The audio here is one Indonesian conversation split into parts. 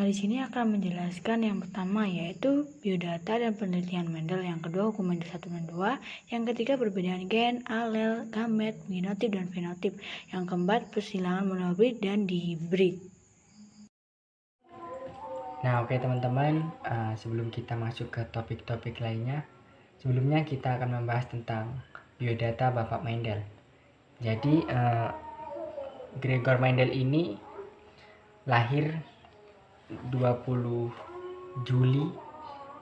di sini akan menjelaskan yang pertama yaitu biodata dan penelitian Mendel, yang kedua hukum Mendel 1 dan 2, yang ketiga perbedaan gen, alel, gamet, genotip dan fenotip, yang keempat persilangan monohibrid dan dihibrid. Nah, oke teman-teman, sebelum kita masuk ke topik-topik lainnya, sebelumnya kita akan membahas tentang biodata Bapak Mendel. Jadi, Gregor Mendel ini lahir 20 Juli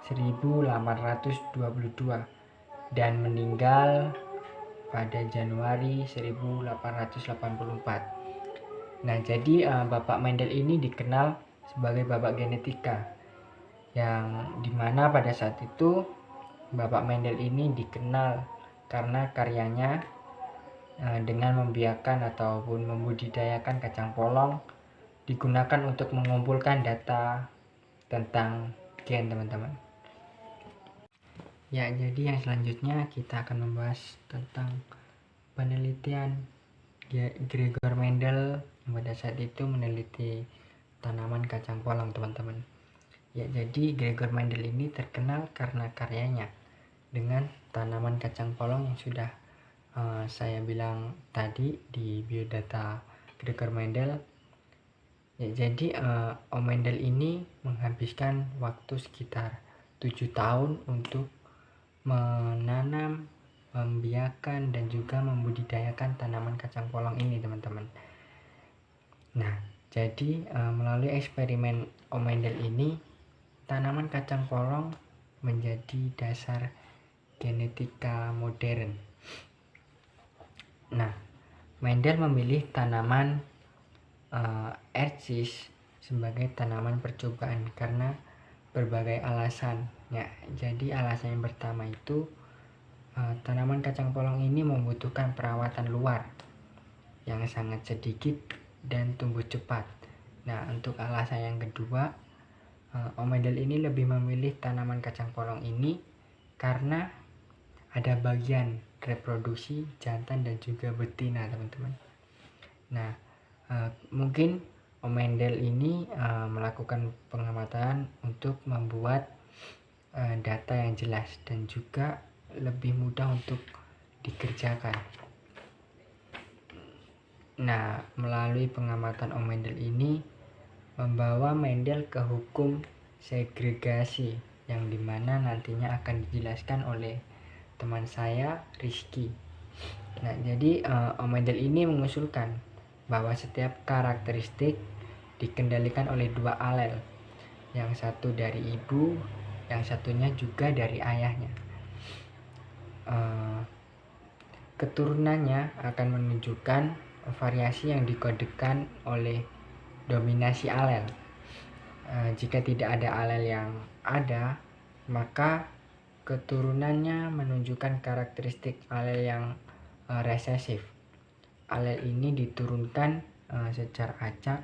1822 dan meninggal pada Januari 1884. Nah, jadi Bapak Mendel ini dikenal sebagai bapak genetika, yang dimana pada saat itu Bapak Mendel ini dikenal karena karyanya dengan membiarkan ataupun membudidayakan kacang polong digunakan untuk mengumpulkan data tentang gen, teman-teman. Ya, jadi yang selanjutnya kita akan membahas tentang penelitian Gregor Mendel yang pada saat itu meneliti tanaman kacang polong, teman-teman. Ya, jadi Gregor Mendel ini terkenal karena karyanya dengan tanaman kacang polong yang sudah saya bilang tadi di biodata Gregor Mendel. Ya, jadi Om Mendel ini menghabiskan waktu sekitar 7 tahun untuk menanam, membiarkan dan juga membudidayakan tanaman kacang polong ini, teman-teman. Nah, jadi melalui eksperimen Om Mendel ini, tanaman kacang polong menjadi dasar genetika modern. Nah, Mendel memilih tanaman Ercis sebagai tanaman percobaan karena berbagai alasan. Ya, jadi alasan yang pertama itu tanaman kacang polong ini membutuhkan perawatan luar yang sangat sedikit dan tumbuh cepat. Nah, untuk alasan yang kedua, Om Mendel ini lebih memilih tanaman kacang polong ini karena ada bagian reproduksi jantan dan juga betina, teman-teman. Nah, mungkin Om Mendel ini melakukan pengamatan untuk membuat data yang jelas dan juga lebih mudah untuk dikerjakan. Nah, melalui pengamatan Om Mendel ini membawa Mendel ke hukum segregasi, yang dimana nantinya akan dijelaskan oleh teman saya, Rizky. Nah, jadi Om Mendel ini mengusulkan bahwa setiap karakteristik dikendalikan oleh 2 alel, yang satu dari ibu, yang satunya juga dari ayahnya. Keturunannya akan menunjukkan variasi yang dikodekan oleh dominasi alel. Jika tidak ada alel yang ada, maka keturunannya menunjukkan karakteristik alel yang resesif. Alel ini diturunkan secara acak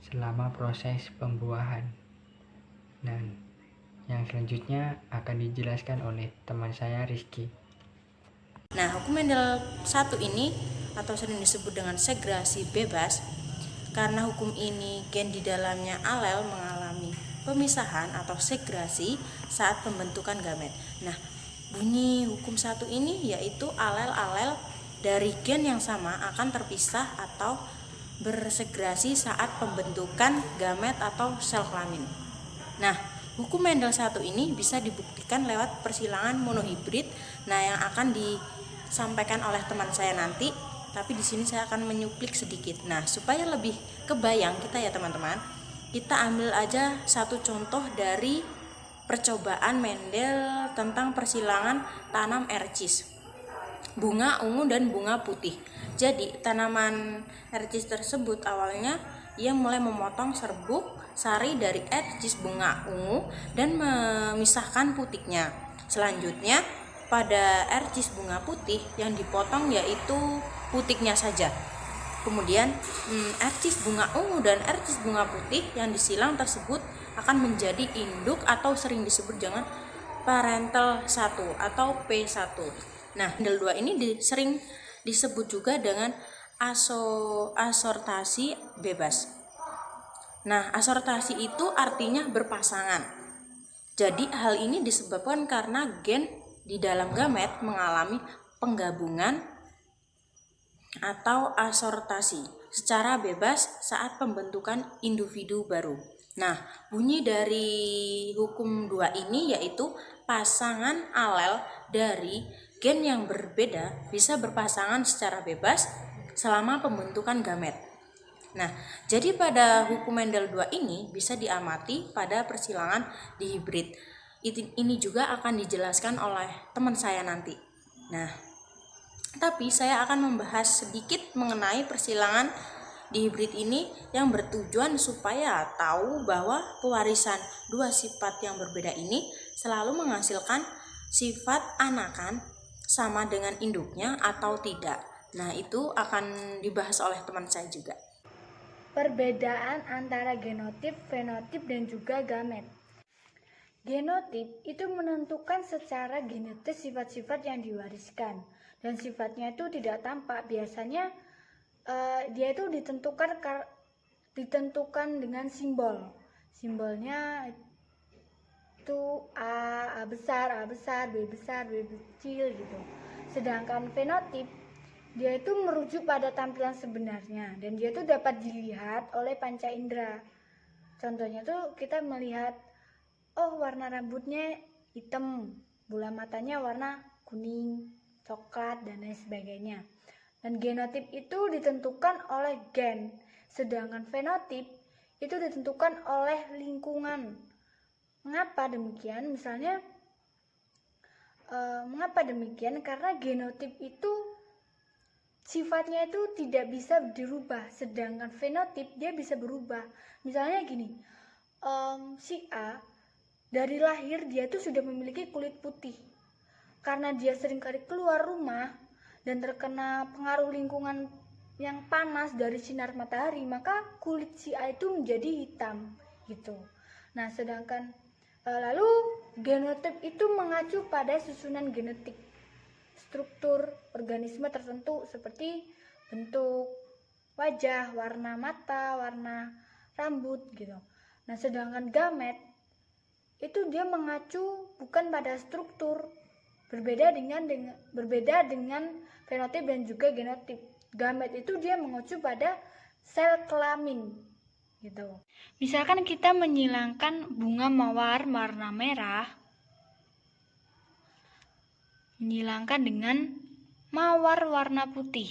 selama proses pembuahan. Nah, yang selanjutnya akan dijelaskan oleh teman saya, Rizky. Nah, hukum Mendel 1 ini atau sering disebut dengan segregasi bebas, karena hukum ini gen di dalamnya alel mengalami pemisahan atau segregasi saat pembentukan gamet. Nah, bunyi hukum 1 ini yaitu alel-alel dari gen yang sama akan terpisah atau bersegregasi saat pembentukan gamet atau sel kelamin. Nah, hukum Mendel 1 ini bisa dibuktikan lewat persilangan monohibrid. Nah, yang akan disampaikan oleh teman saya nanti, tapi di sini saya akan menyuplik sedikit. Nah, supaya lebih kebayang kita ya teman-teman, kita ambil aja satu contoh dari percobaan Mendel tentang persilangan tanam Ercis, bunga ungu dan bunga putih. Jadi tanaman Ercis tersebut awalnya ia mulai memotong serbuk sari dari Ercis bunga ungu dan memisahkan putiknya. Selanjutnya pada Ercis bunga putih yang dipotong yaitu putiknya saja. Kemudian Ercis bunga ungu dan Ercis bunga putih yang disilang tersebut akan menjadi induk atau sering disebut dengan parental 1 atau P1. Nah, Mendel 2 ini sering disebut juga dengan asortasi bebas. Nah, asortasi itu artinya berpasangan. Jadi hal ini disebabkan karena gen di dalam gamet mengalami penggabungan atau asortasi secara bebas saat pembentukan individu baru. Nah, bunyi dari hukum 2 ini yaitu pasangan alel dari gen yang berbeda bisa berpasangan secara bebas selama pembentukan gamet. Nah, jadi pada hukum Mendel 2 ini bisa diamati pada persilangan dihibrid. Ini juga akan dijelaskan oleh teman saya nanti. Nah, tapi saya akan membahas sedikit mengenai persilangan dihibrid ini yang bertujuan supaya tahu bahwa pewarisan dua sifat yang berbeda ini selalu menghasilkan sifat anakan sama dengan induknya atau tidak. Nah, itu akan dibahas oleh teman saya juga. Perbedaan antara genotip, fenotip, dan juga gamet. Genotip itu menentukan secara genetis sifat-sifat yang diwariskan, dan sifatnya itu tidak tampak. Biasanya dia itu ditentukan dengan simbol. Simbolnya itu A besar, B besar, B kecil gitu. Sedangkan fenotip dia itu merujuk pada tampilan sebenarnya, dan dia itu dapat dilihat oleh panca indera. Contohnya tuh kita melihat, oh warna rambutnya hitam, bola matanya warna kuning, coklat, dan lain sebagainya. Dan genotip itu ditentukan oleh gen, sedangkan fenotip itu ditentukan oleh lingkungan. Mengapa demikian? Misalnya, mengapa demikian? Karena genotip itu sifatnya itu tidak bisa dirubah, sedangkan fenotip dia bisa berubah. Misalnya gini, si A dari lahir dia tuh sudah memiliki kulit putih. Karena dia seringkali keluar rumah dan terkena pengaruh lingkungan yang panas dari sinar matahari, maka kulit si A itu menjadi hitam gitu. Nah, sedangkan lalu genotip itu mengacu pada susunan genetik, struktur organisme tertentu seperti bentuk wajah, warna mata, warna rambut gitu. Nah, sedangkan gamet itu dia mengacu bukan pada struktur, berbeda dengan fenotip dan juga genotip. Gamet itu dia mengacu pada sel kelamin gitu. Misalkan kita menyilangkan bunga mawar warna merah, menyilangkan dengan mawar warna putih,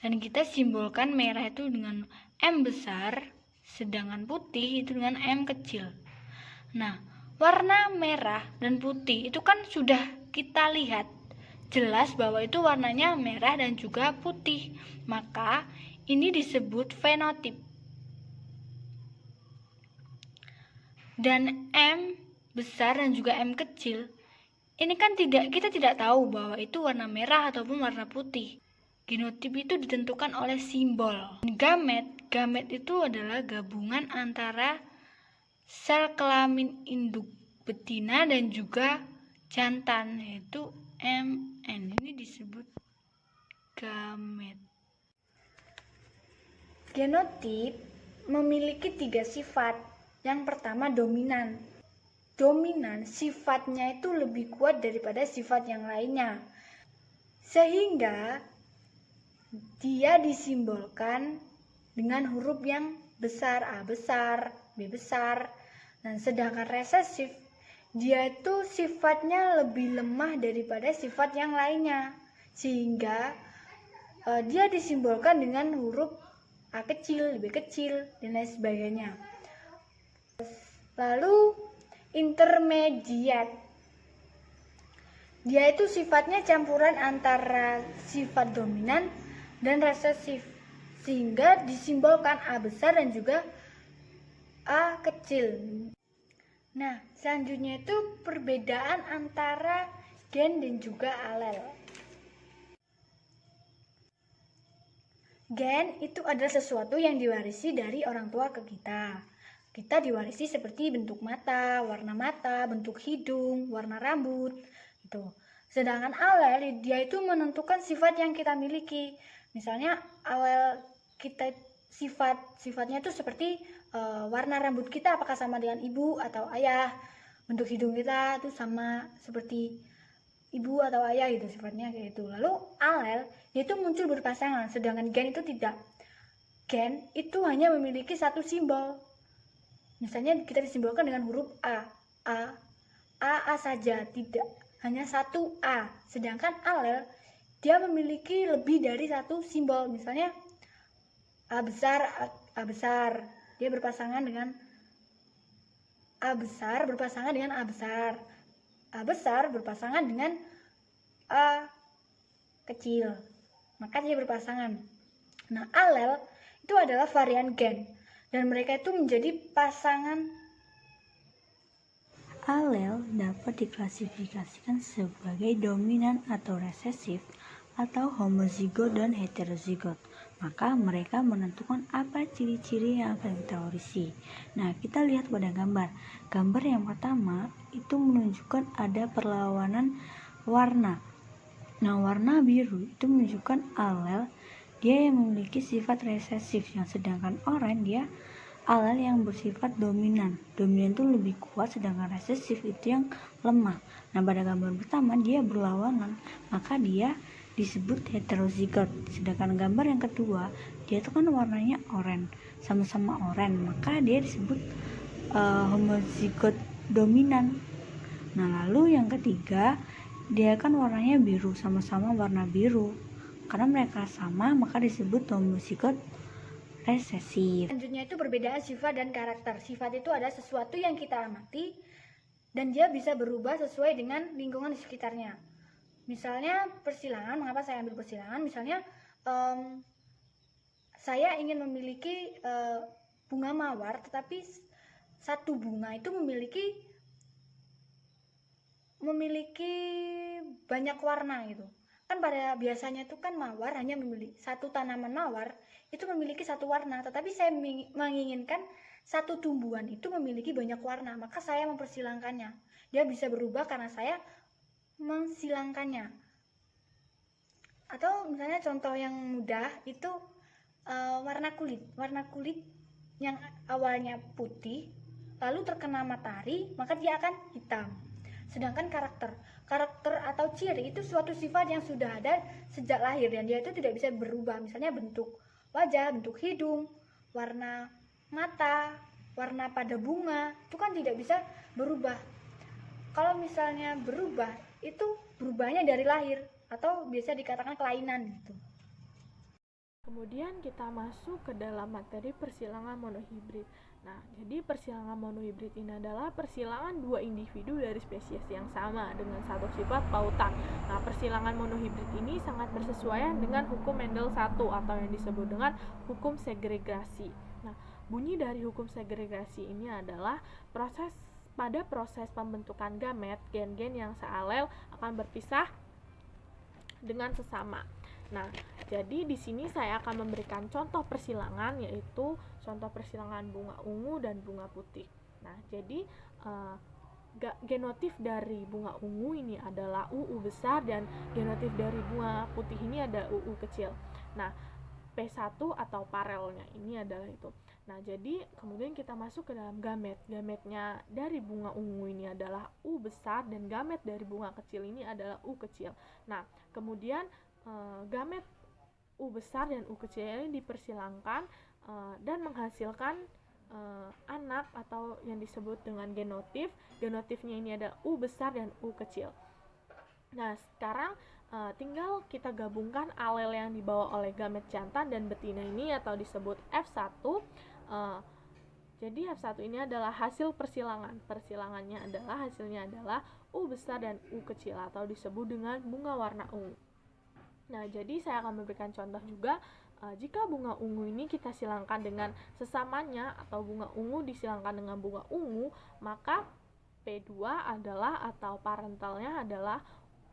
dan kita simbolkan merah itu dengan M besar, sedangkan putih itu dengan M kecil. Nah, warna merah dan putih itu kan sudah kita lihat jelas bahwa itu warnanya merah dan juga putih, maka ini disebut fenotip. Dan M besar dan juga M kecil ini kan kita tidak tahu bahwa itu warna merah ataupun warna putih. Genotip itu ditentukan oleh simbol. Gamet itu adalah gabungan antara sel kelamin induk betina dan juga jantan, yaitu MN. Ini disebut gamet. Genotip memiliki 3 sifat. Yang pertama dominan. Dominan sifatnya itu lebih kuat daripada sifat yang lainnya, sehingga dia disimbolkan dengan huruf yang besar, A besar, B besar. Dan sedangkan resesif dia itu sifatnya lebih lemah daripada sifat yang lainnya, sehingga dia disimbolkan dengan huruf A kecil, B kecil, dan lain sebagainya. Lalu intermediate, dia itu sifatnya campuran antara sifat dominan dan resesif, sehingga disimbolkan A besar dan juga A kecil. Nah, selanjutnya itu perbedaan antara gen dan juga alel. Gen itu adalah sesuatu yang diwarisi dari orang tua ke kita. Kita diwarisi seperti bentuk mata, bentuk hidung, warna rambut, gitu. Sedangkan alel dia itu menentukan sifat yang kita miliki. Misalnya alel kita sifatnya itu seperti warna rambut kita apakah sama dengan ibu atau ayah, bentuk hidung kita itu sama seperti ibu atau ayah gitu, sifatnya kayak gitu. Lalu alel yaitu muncul berpasangan, sedangkan gen itu tidak. Gen itu hanya memiliki satu simbol. Misalnya kita disimbolkan dengan huruf A saja, tidak hanya satu A. Sedangkan alel dia memiliki lebih dari satu simbol. Misalnya A besar, dia berpasangan dengan A besar berpasangan dengan A besar. A besar berpasangan dengan A kecil. Maka dia berpasangan. Nah, alel itu adalah varian gen dan mereka itu menjadi pasangan. Alel dapat diklasifikasikan sebagai dominan atau resesif atau homozigot dan heterozigot. Maka mereka menentukan apa ciri-ciri yang akan kita warisi. Nah, kita lihat pada gambar. Gambar yang pertama itu menunjukkan ada perlawanan warna. Nah, warna biru itu menunjukkan alel dia yang memiliki sifat resesif, yang sedangkan oranye dia alel yang bersifat dominan. Dominan itu lebih kuat, sedangkan resesif itu yang lemah. Nah, pada gambar pertama dia berlawanan, maka dia disebut heterozigot. Sedangkan gambar yang kedua dia itu kan warnanya oranye, sama-sama oranye, maka dia disebut homozigot dominan. Nah, lalu yang ketiga dia kan warnanya biru, sama-sama warna biru. Karena mereka sama maka disebut homozigot resesif. Selanjutnya itu perbedaan sifat dan karakter. Sifat itu adalah sesuatu yang kita amati dan dia bisa berubah sesuai dengan lingkungan di sekitarnya. Misalnya persilangan, mengapa saya ambil persilangan? Misalnya saya ingin memiliki bunga mawar, tetapi satu bunga itu memiliki banyak warna gitu. Kan pada biasanya itu kan mawar hanya memiliki satu tanaman mawar itu memiliki satu warna, tetapi saya menginginkan satu tumbuhan itu memiliki banyak warna, maka saya mempersilangkannya. Dia bisa berubah karena saya mensilangkannya. Atau misalnya contoh yang mudah itu warna kulit yang awalnya putih lalu terkena matahari maka dia akan hitam. Sedangkan karakter atau ciri itu suatu sifat yang sudah ada sejak lahir dan dia itu tidak bisa berubah. Misalnya bentuk wajah, bentuk hidung, warna mata, warna pada bunga itu kan tidak bisa berubah. Kalau misalnya berubah itu berubahnya dari lahir atau biasa dikatakan kelainan gitu. Kemudian kita masuk ke dalam materi persilangan monohibrid. Nah, jadi persilangan monohibrid ini adalah persilangan dua individu dari spesies yang sama dengan satu sifat pautan. Nah, persilangan monohibrid ini sangat bersesuaian dengan hukum Mendel 1 atau yang disebut dengan hukum segregasi. Nah, bunyi dari hukum segregasi ini adalah pada proses pembentukan gamet, gen-gen yang sealel akan berpisah dengan sesama. Nah, jadi di sini saya akan memberikan contoh persilangan, yaitu contoh persilangan bunga ungu dan bunga putih. Nah, jadi genotif dari bunga ungu ini adalah UU besar dan genotif dari bunga putih ini ada UU kecil. Nah, P1 atau parelnya ini adalah itu. Nah, jadi kemudian kita masuk ke dalam gamet. Gametnya dari bunga ungu ini adalah U besar dan gamet dari bunga kecil ini adalah U kecil. Nah, kemudian gamet U besar dan U kecil ini dipersilangkan dan menghasilkan anak atau yang disebut dengan genotif. Genotifnya ini ada U besar dan U kecil. Nah, sekarang tinggal kita gabungkan alel yang dibawa oleh gamet jantan dan betina ini atau disebut F1. Jadi F1 ini adalah hasil persilangan. Persilangannya adalah hasilnya adalah U besar dan U kecil atau disebut dengan bunga warna ungu. Nah, jadi saya akan memberikan contoh juga jika bunga ungu ini kita silangkan dengan sesamanya atau bunga ungu disilangkan dengan bunga ungu, maka P2 adalah atau parentalnya adalah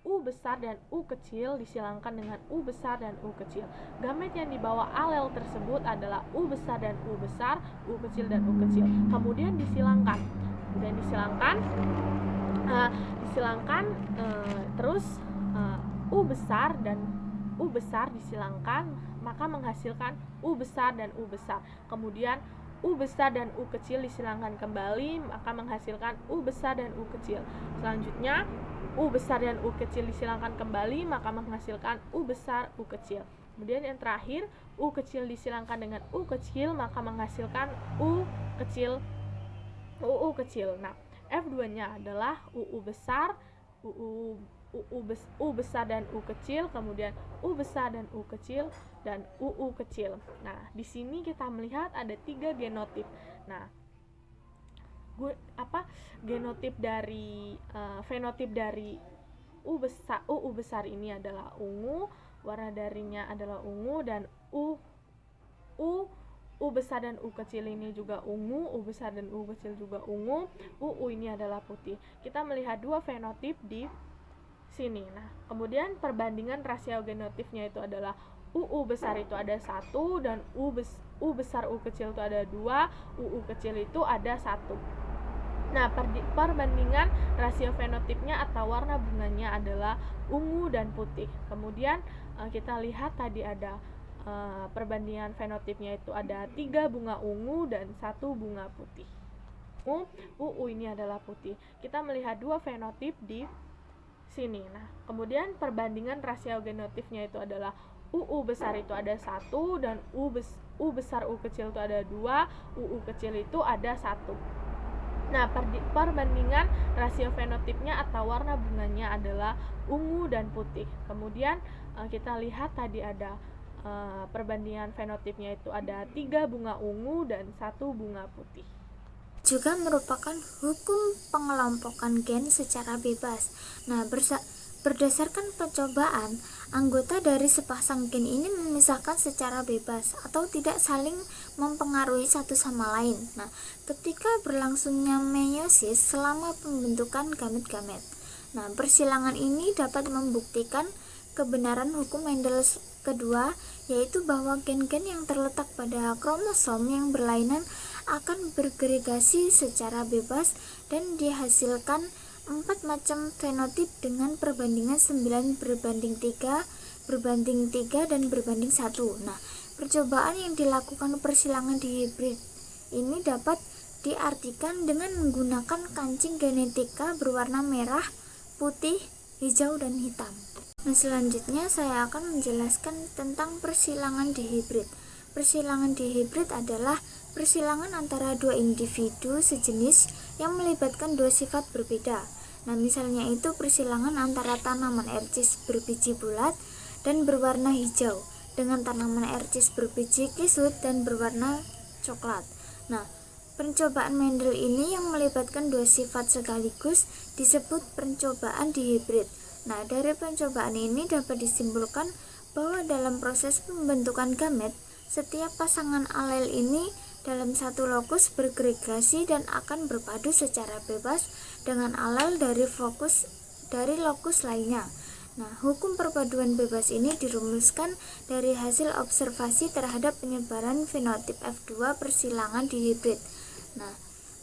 U besar dan U kecil disilangkan dengan U besar dan U kecil. Gamet yang dibawa alel tersebut adalah U besar dan U besar, U kecil dan U kecil. Kemudian disilangkan. Terus U besar dan U besar disilangkan, maka menghasilkan U besar dan U besar. Kemudian U besar dan U kecil disilangkan kembali, maka menghasilkan U besar dan U kecil. Selanjutnya, U besar dan U kecil disilangkan kembali, maka menghasilkan U besar, U kecil. Kemudian yang terakhir, U kecil disilangkan dengan U kecil, maka menghasilkan U kecil, UU kecil. Nah, F2-nya adalah UU besar, U besar dan U kecil, kemudian U besar dan U kecil, dan UU kecil. Nah, di sini kita melihat ada 3 genotip. Nah, genotip dari fenotip dari UU besar ini adalah ungu, warna darinya adalah ungu, dan U besar dan U kecil ini juga ungu, U besar dan U kecil juga ungu, UU ini adalah putih. Kita melihat 2 fenotip di sini. Nah, kemudian perbandingan rasio genotipnya itu adalah UU besar itu ada 1 dan U besar U kecil itu ada 2, UU kecil itu ada 1. Nah, perbandingan rasio fenotipnya atau warna bunganya adalah ungu dan putih. Kemudian kita lihat tadi ada perbandingan fenotipnya itu ada 3 bunga ungu dan 1 bunga putih. UU ini adalah putih. Kita melihat 2 fenotip di sini. Nah, kemudian perbandingan rasio genotipnya itu adalah UU besar itu ada 1 dan U besar U kecil itu ada 2, UU kecil itu ada 1. Nah, perbandingan rasio fenotipnya atau warna bunganya adalah ungu dan putih. Kemudian kita lihat tadi ada perbandingan fenotipnya itu ada 3 bunga ungu dan 1 bunga putih. Juga merupakan hukum pengelompokan gen secara bebas. Nah, berdasarkan percobaan, anggota dari sepasang gen ini memisahkan secara bebas atau tidak saling mempengaruhi satu sama lain. Nah, ketika berlangsungnya meiosis selama pembentukan gamet-gamet. Nah, persilangan ini dapat membuktikan kebenaran hukum Mendel kedua, yaitu bahwa gen-gen yang terletak pada kromosom yang berlainan akan beragregasi secara bebas dan dihasilkan 4 macam fenotip dengan perbandingan 9 berbanding 3, berbanding 3, dan berbanding 1. Nah, percobaan yang dilakukan persilangan di hibrid ini dapat diartikan dengan menggunakan kancing genetika berwarna merah, putih, hijau, dan hitam. Nah, selanjutnya saya akan menjelaskan tentang persilangan di hibrid. Persilangan di hibrid adalah persilangan antara 2 individu sejenis yang melibatkan 2 sifat berbeda. Nah, misalnya itu persilangan antara tanaman ercis berbiji bulat dan berwarna hijau dengan tanaman ercis berbiji kisut dan berwarna coklat. Nah, percobaan Mendel ini yang melibatkan 2 sifat sekaligus disebut percobaan di hibrid. Nah, dari percobaan ini dapat disimpulkan bahwa dalam proses pembentukan gamet, setiap pasangan alel ini dalam satu lokus beragregasi dan akan berpadu secara bebas dengan alel dari lokus lainnya. Nah, hukum perpaduan bebas ini dirumuskan dari hasil observasi terhadap penyebaran fenotip F2 persilangan di hibrid. Nah,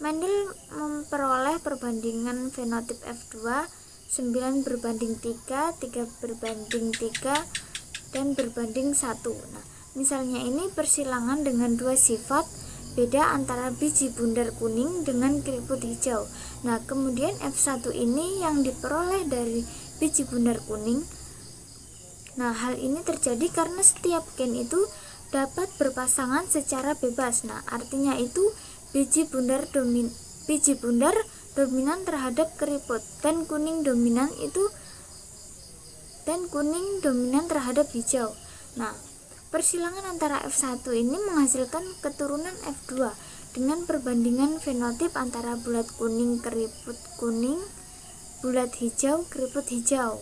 Mendel memperoleh perbandingan fenotip F2 9 berbanding 3, 3 berbanding 3, dan berbanding 1. Nah, misalnya ini persilangan dengan 2 sifat beda antara biji bundar kuning dengan keriput hijau. Nah, kemudian F1 ini yang diperoleh dari biji bundar kuning. Nah, hal ini terjadi karena setiap gen itu dapat berpasangan secara bebas. Nah, artinya itu biji bundar dominan terhadap keriput dan kuning dominan terhadap hijau. Nah, persilangan antara F1 ini menghasilkan keturunan F2 dengan perbandingan fenotip antara bulat kuning keriput kuning, bulat hijau keriput hijau.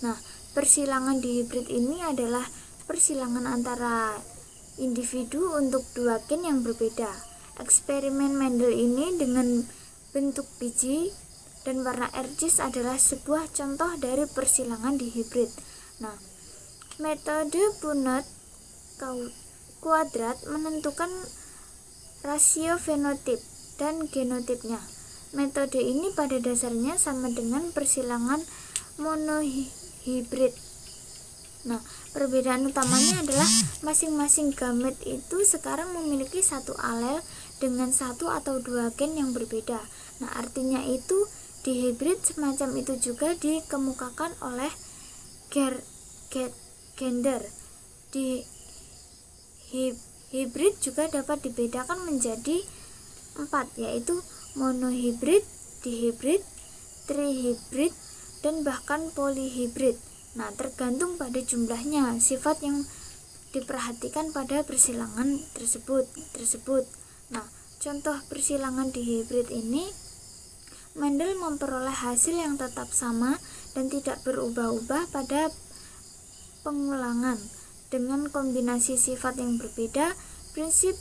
Nah, persilangan di hibrid ini adalah persilangan antara individu untuk 2 gen yang berbeda. Eksperimen Mendel ini dengan bentuk biji dan warna ercis adalah sebuah contoh dari persilangan di hibrid. Nah, metode Punnett kuadrat menentukan rasio fenotip dan genotipnya. Metode ini pada dasarnya sama dengan persilangan monohibrid. Nah, perbedaan utamanya adalah masing-masing gamet itu sekarang memiliki satu alel dengan satu atau dua gen yang berbeda. Nah, artinya itu di hibrid semacam itu juga dikemukakan oleh gender. Di hibrid juga dapat dibedakan menjadi 4, yaitu monohibrid, dihibrid, trihibrid, dan bahkan polihibrid. Nah, tergantung pada jumlahnya sifat yang diperhatikan pada persilangan tersebut. Nah, contoh persilangan dihibrid ini, Mendel memperoleh hasil yang tetap sama dan tidak berubah-ubah pada pengulangan. Dengan kombinasi sifat yang berbeda, prinsip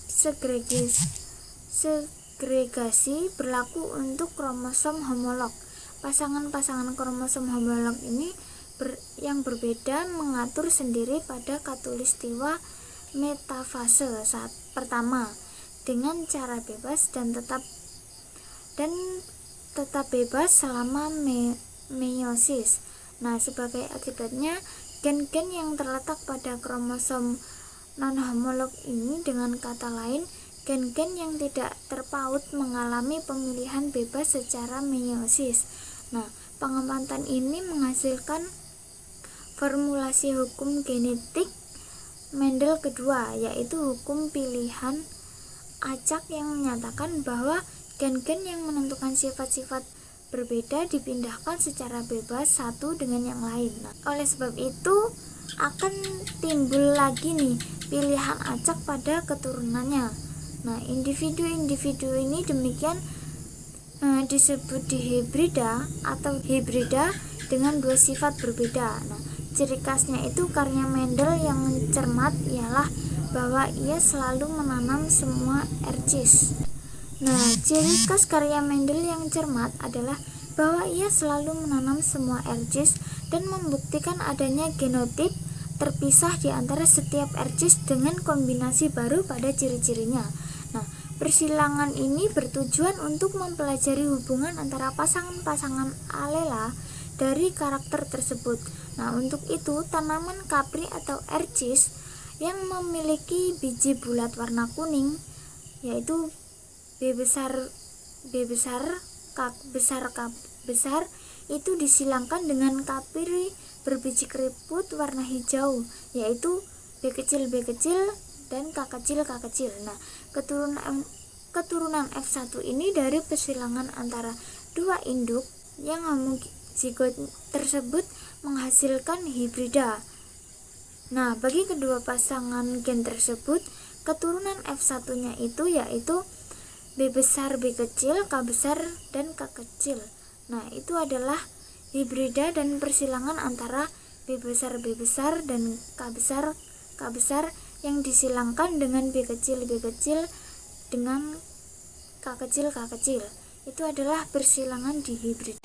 segregasi berlaku untuk kromosom homolog. Pasangan-pasangan kromosom homolog ini yang berbeda mengatur sendiri pada katulistiwa metafase saat pertama dengan cara bebas dan tetap bebas selama meiosis. Nah, sebagai akibatnya gen-gen yang terletak pada kromosom non-homolog ini, dengan kata lain gen-gen yang tidak terpaut, mengalami pemilihan bebas secara meiosis. Nah, pengamatan ini menghasilkan formulasi hukum genetik Mendel kedua, yaitu hukum pilihan acak yang menyatakan bahwa gen-gen yang menentukan sifat-sifat berbeda dipindahkan secara bebas satu dengan yang lain. Nah, oleh sebab itu akan timbul lagi nih pilihan acak pada keturunannya. Nah, individu-individu ini demikian disebut dihibrida atau hibrida dengan dua sifat berbeda. Nah, ciri khasnya itu karya Mendel yang cermat ialah bahwa ia selalu menanam semua ercis. Nah, ciri khas karya Mendel yang cermat adalah bahwa ia selalu menanam semua ercis dan membuktikan adanya genotip terpisah di antara setiap ercis dengan kombinasi baru pada ciri-cirinya. Nah, persilangan ini bertujuan untuk mempelajari hubungan antara pasangan-pasangan alela dari karakter tersebut. Nah, untuk itu tanaman kapri atau ercis yang memiliki biji bulat warna kuning, yaitu B besar, K besar itu disilangkan dengan kapri berbiji keriput warna hijau, yaitu B kecil, dan K kecil. Nah, keturunan F1 ini dari persilangan antara dua induk yang homozigot tersebut menghasilkan hibrida. Nah, bagi kedua pasangan gen tersebut, keturunan F1-nya itu yaitu B besar, B kecil, K besar, dan K kecil. Nah, itu adalah hibrida dan persilangan antara B besar, dan K besar yang disilangkan dengan B kecil dengan K kecil. Itu adalah persilangan dihibrid.